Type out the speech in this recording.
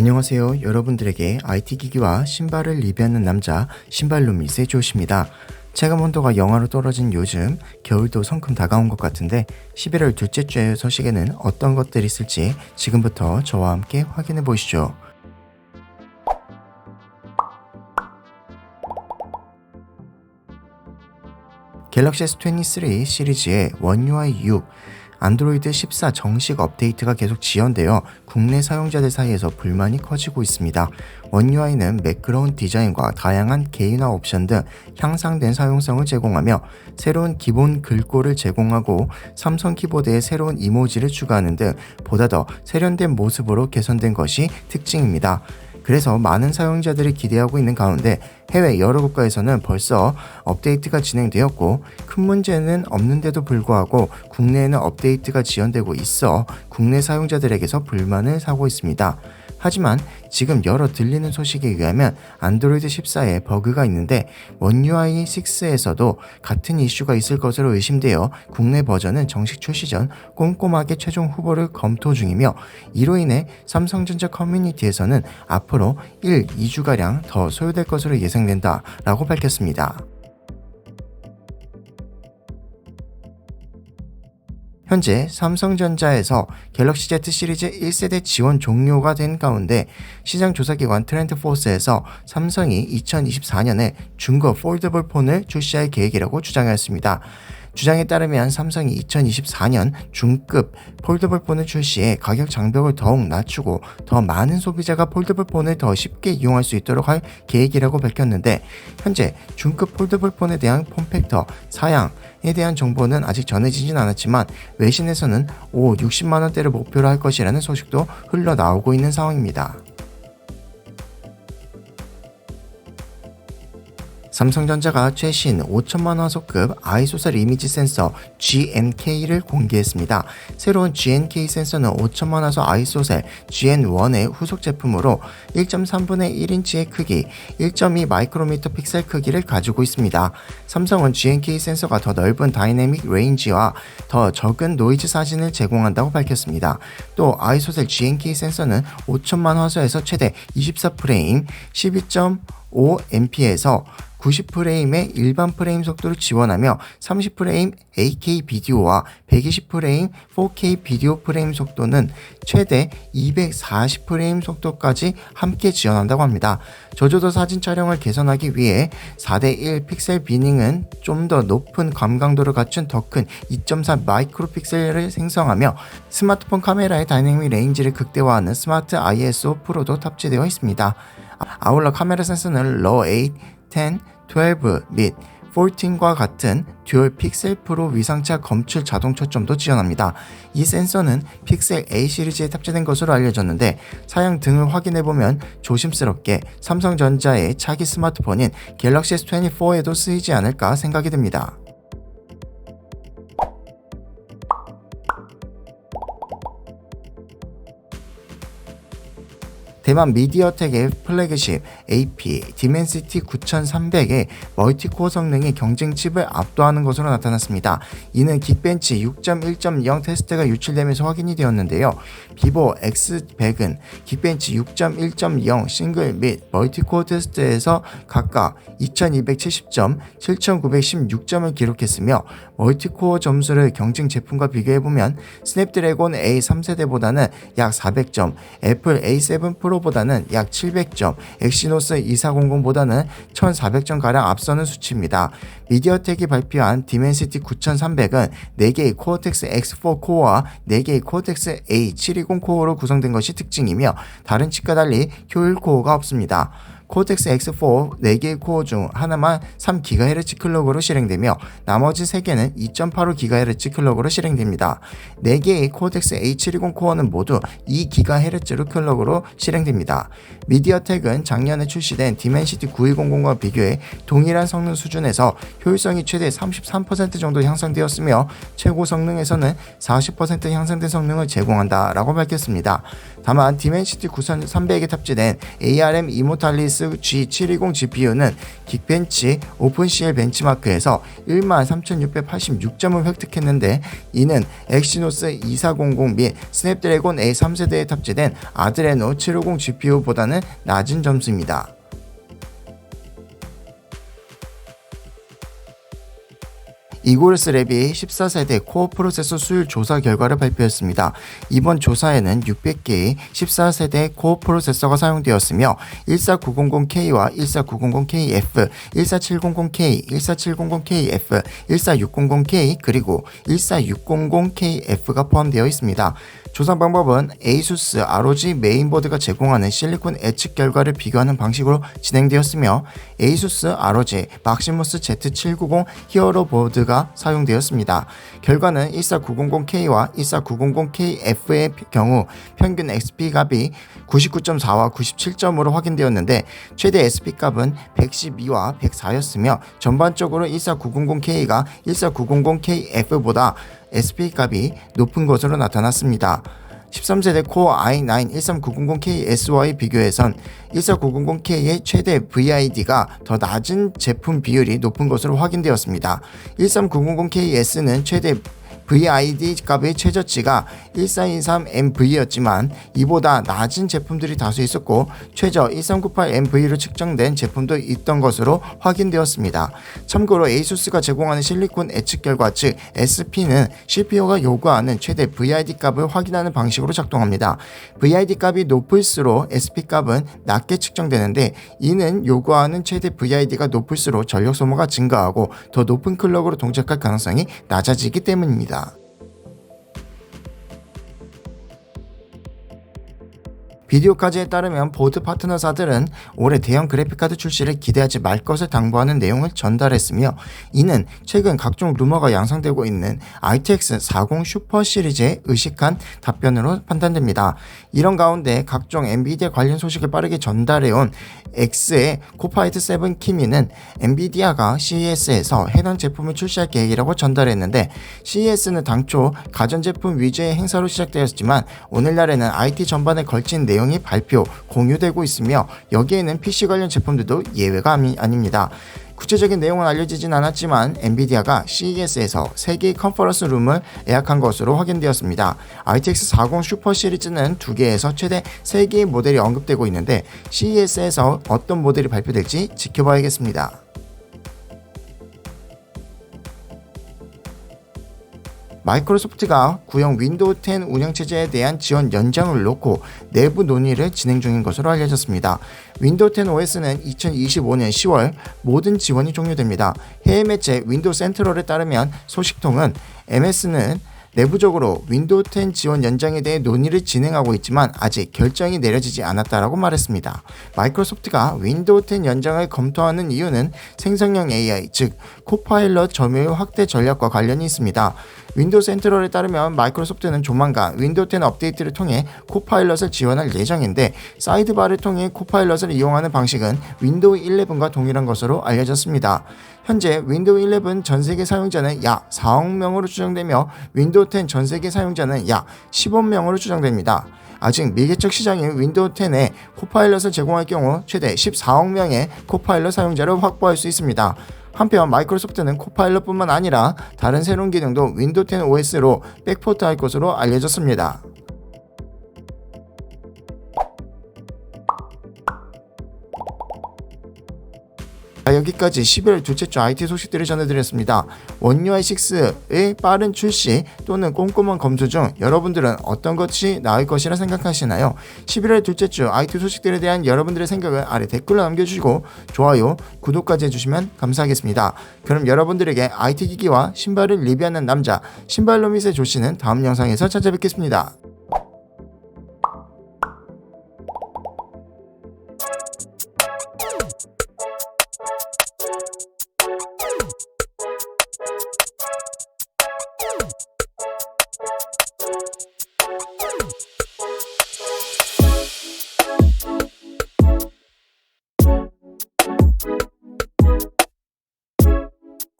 안녕하세요. 여러분들에게 IT 기기와 신발을 리뷰하는 남자 신발루미스의 조시입니다. 체감 온도가 영하로 떨어진 요즘 겨울도 성큼 다가온 것 같은데 11월 둘째 주의 소식에는 어떤 것들이 있을지 지금부터 저와 함께 확인해 보시죠. 갤럭시 S23 시리즈의 원 UI 6 안드로이드 14 정식 업데이트가 계속 지연되어 국내 사용자들 사이에서 불만이 커지고 있습니다. 원 UI는 매끄러운 디자인과 다양한 개인화 옵션 등 향상된 사용성을 제공하며 새로운 기본 글꼴을 제공하고 삼성 키보드에 새로운 이모지를 추가하는 등 보다 더 세련된 모습으로 개선된 것이 특징입니다. 그래서 많은 사용자들이 기대하고 있는 가운데 해외 여러 국가에서는 벌써 업데이트가 진행되었고 큰 문제는 없는데도 불구하고 국내에는 업데이트가 지연되고 있어 국내 사용자들에게서 불만을 사고 있습니다. 하지만 지금 여러 들리는 소식에 의하면 안드로이드 14에 버그가 있는데 원 UI 6에서도 같은 이슈가 있을 것으로 의심되어 국내 버전은 정식 출시 전 꼼꼼하게 최종 후보를 검토 중이며 이로 인해 삼성전자 커뮤니티에서는 앞으로 1-2주가량 더 소요될 것으로 예상된다라고 밝혔습니다. 현재 삼성전자에서 갤럭시 Z 시리즈 1세대 지원 종료가 된 가운데 시장 조사기관 트렌드포스에서 삼성이 2024년에 중고 폴더블 폰을 출시할 계획이라고 주장하였습니다. 주장에 따르면 삼성이 2024년 중급 폴더블 폰을 출시해 가격 장벽을 더욱 낮추고 더 많은 소비자가 폴더블 폰을 더 쉽게 이용할 수 있도록 할 계획이라고 밝혔는데 현재 중급 폴더블 폰에 대한 폼팩터, 사양에 대한 정보는 아직 전해지진 않았지만 외신에서는 60만원대를 목표로 할 것이라는 소식도 흘러나오고 있는 상황입니다. 삼성전자가 최신 5000만 화소급 아이소셀 이미지 센서 GNK를 공개했습니다. 새로운 GNK 센서는 5000만 화소 아이소셀 GN1의 후속 제품으로 1.3분의 1인치의 크기, 1.2 마이크로미터 픽셀 크기를 가지고 있습니다. 삼성은 GNK 센서가 더 넓은 다이내믹 레인지와 더 적은 노이즈 사진을 제공한다고 밝혔습니다. 또 아이소셀 GNK 센서는 5000만 화소에서 최대 24프레임, 12.5Mp에서 90프레임의 일반 프레임 속도를 지원하며 30프레임 8K 비디오와 120프레임 4K 비디오 프레임 속도는 최대 240프레임 속도까지 함께 지원한다고 합니다. 저조도 사진 촬영을 개선하기 위해 4:1 픽셀 비닝은 좀 더 높은 감광도를 갖춘 더 큰 2.4 마이크로 픽셀을 생성하며 스마트폰 카메라의 다이내믹 레인지를 극대화하는 스마트 ISO 프로도 탑재되어 있습니다. 아울러 카메라 센서는 RAW 8, 10, 12 및 14과 같은 듀얼 픽셀 프로 위상차 검출 자동 초점도 지원합니다. 이 센서는 픽셀 A 시리즈에 탑재된 것으로 알려졌는데 사양 등을 확인해보면 조심스럽게 삼성전자의 차기 스마트폰인 갤럭시 S24에도 쓰이지 않을까 생각이 듭니다. 대만 미디어텍의 플래그십 AP 디멘시티 9300의 멀티코어 성능이 경쟁 칩을 압도하는 것으로 나타났습니다. 이는 긱벤치 6.1.0 테스트가 유출되면서 확인이 되었는데요. 비보 X100은 긱벤치 6.1.0 싱글 및 멀티코어 테스트에서 각각 2270점, 7916점을 기록했으며 멀티코어 점수를 경쟁 제품과 비교해보면 스냅드래곤 A 3세대보다는 약 400점, 애플 A7 프로보다는 약 700점, 엑시노스 2400보다는 1400점가량 앞서는 수치입니다. 미디어텍이 발표한 디멘시티 9300은 4개의 코어텍스 X4 코어와 4개의 코어텍스 A720 코어로 구성된 것이 특징이며 다른 칩과 달리 효율 코어가 없습니다. 코텍스 X4 4개의 코어 중 하나만 3GHz 클럭으로 실행되며 나머지 3개는 2.85GHz 클럭으로 실행됩니다. 4개의 코텍스 A720 코어는 모두 2GHz 클럭으로 실행됩니다. 미디어텍은 작년에 출시된 디멘시티 9200과 비교해 동일한 성능 수준에서 효율성이 최대 33% 정도 향상되었으며 최고 성능에서는 40% 향상된 성능을 제공한다라고 밝혔습니다. 다만 디멘시티 9300에 탑재된 ARM 이모탈리스 G720 GPU는 긱벤치 오픈CL 벤치마크에서 13,686점을 획득했는데, 이는 엑시노스 2400 및 스냅드래곤 A3세대에 탑재된 아드레노 750 GPU보다는 낮은 점수입니다. 이고르스랩이 14세대 코어 프로세서 수율 조사 결과를 발표했습니다. 이번 조사에는 600개의 14세대 코어 프로세서가 사용되었으며 14900K와 14900KF, 14700K, 14700KF, 14600K 그리고 14600KF가 포함되어 있습니다. 조사 방법은 ASUS ROG 메인보드가 제공하는 실리콘 예측 결과를 비교하는 방식으로 진행되었으며, ASUS ROG 막시무스 Z790 히어로 보드가 사용되었습니다. 결과는 14900K와 14900KF의 경우 평균 XP 값이 99.4와 97점으로 확인되었는데, 최대 SP 값은 112와 104였으며 전반적으로 14900K가 14900KF보다 SP 값이 높은 것으로 나타났습니다. 13세대 코어 i9 13900KS와의 비교에선 14900K의 최대 VID가 더 낮은 제품 비율이 높은 것으로 확인되었습니다. 13900KS는 최대 VID 값의 최저치가 1423MV였지만 이보다 낮은 제품들이 다수 있었고, 최저 1398MV로 측정된 제품도 있던 것으로 확인되었습니다. 참고로 ASUS가 제공하는 실리콘 예측 결과, 즉 SP는 CPU가 요구하는 최대 VID 값을 확인하는 방식으로 작동합니다. VID 값이 높을수록 SP 값은 낮게 측정되는데, 이는 요구하는 최대 VID가 높을수록 전력 소모가 증가하고 더 높은 클럭으로 동작할 가능성이 낮아지기 때문입니다. 비디오카즈에 따르면 보드 파트너사들은 올해 대형 그래픽카드 출시를 기대하지 말 것을 당부하는 내용을 전달했으며, 이는 최근 각종 루머가 양상되고 있는 RTX 40 슈퍼 시리즈에 의식한 답변으로 판단됩니다. 이런 가운데 각종 엔비디아 관련 소식을 빠르게 전달해온 X의 코파이트 7 키미는 엔비디아가 CES에서 해당 제품을 출시할 계획이라고 전달했는데, CES는 당초 가전제품 위주의 행사로 시작되었지만 오늘날에는 IT 전반에 걸친 내용이 발표, 공유되고 있으며 여기에는 PC 관련 제품들도 예외가 아닙니다. 구체적인 내용은 알려지진 않았지만 엔비디아가 CES에서 3개의 컨퍼런스 룸을 예약한 것으로 확인되었습니다. RTX 40 슈퍼 시리즈는 2개에서 최대 3개의 모델이 언급되고 있는데, CES에서 어떤 모델이 발표될지 지켜봐야겠습니다. 마이크로소프트가 구형 윈도우 10 운영체제에 대한 지원 연장을 놓고 내부 논의를 진행 중인 것으로 알려졌습니다. 윈도우 10 OS는 2025년 10월 모든 지원이 종료됩니다. 해외 매체 윈도우 센트럴에 따르면 소식통은 MS는 내부적으로 윈도우 10 지원 연장에 대해 논의를 진행하고 있지만 아직 결정이 내려지지 않았다라고 말했습니다. 마이크로소프트가 윈도우 10 연장을 검토하는 이유는 생성형 AI, 즉 코파일럿 점유율 확대 전략과 관련이 있습니다. 윈도우 센트럴에 따르면 마이크로소프트는 조만간 윈도우 10 업데이트를 통해 코파일럿을 지원할 예정인데, 사이드바를 통해 코파일럿을 이용하는 방식은 윈도우 11과 동일한 것으로 알려졌습니다. 현재 윈도우 11 전세계 사용자는 약 4억 명으로 추정되며 윈도우 10 전세계 사용자는 약 10억 명으로 추정됩니다. 아직 미개척 시장인 윈도우 10에 코파일럿을 제공할 경우 최대 14억 명의 코파일럿 사용자를 확보할 수 있습니다. 한편 마이크로소프트는 코파일럿뿐만 아니라 다른 새로운 기능도 윈도우 10 OS로 백포트할 것으로 알려졌습니다. 여기까지 11월 둘째 주 IT 소식들을 전해드렸습니다. 원 UI 6의 빠른 출시 또는 꼼꼼한 검수 중 여러분들은 어떤 것이 나을 것이라 생각하시나요? 11월 둘째 주 IT 소식들에 대한 여러분들의 생각을 아래 댓글로 남겨주시고 좋아요, 구독까지 해주시면 감사하겠습니다. 그럼 여러분들에게 IT 기기와 신발을 리뷰하는 남자 신발로밋의 조씨는 다음 영상에서 찾아뵙겠습니다.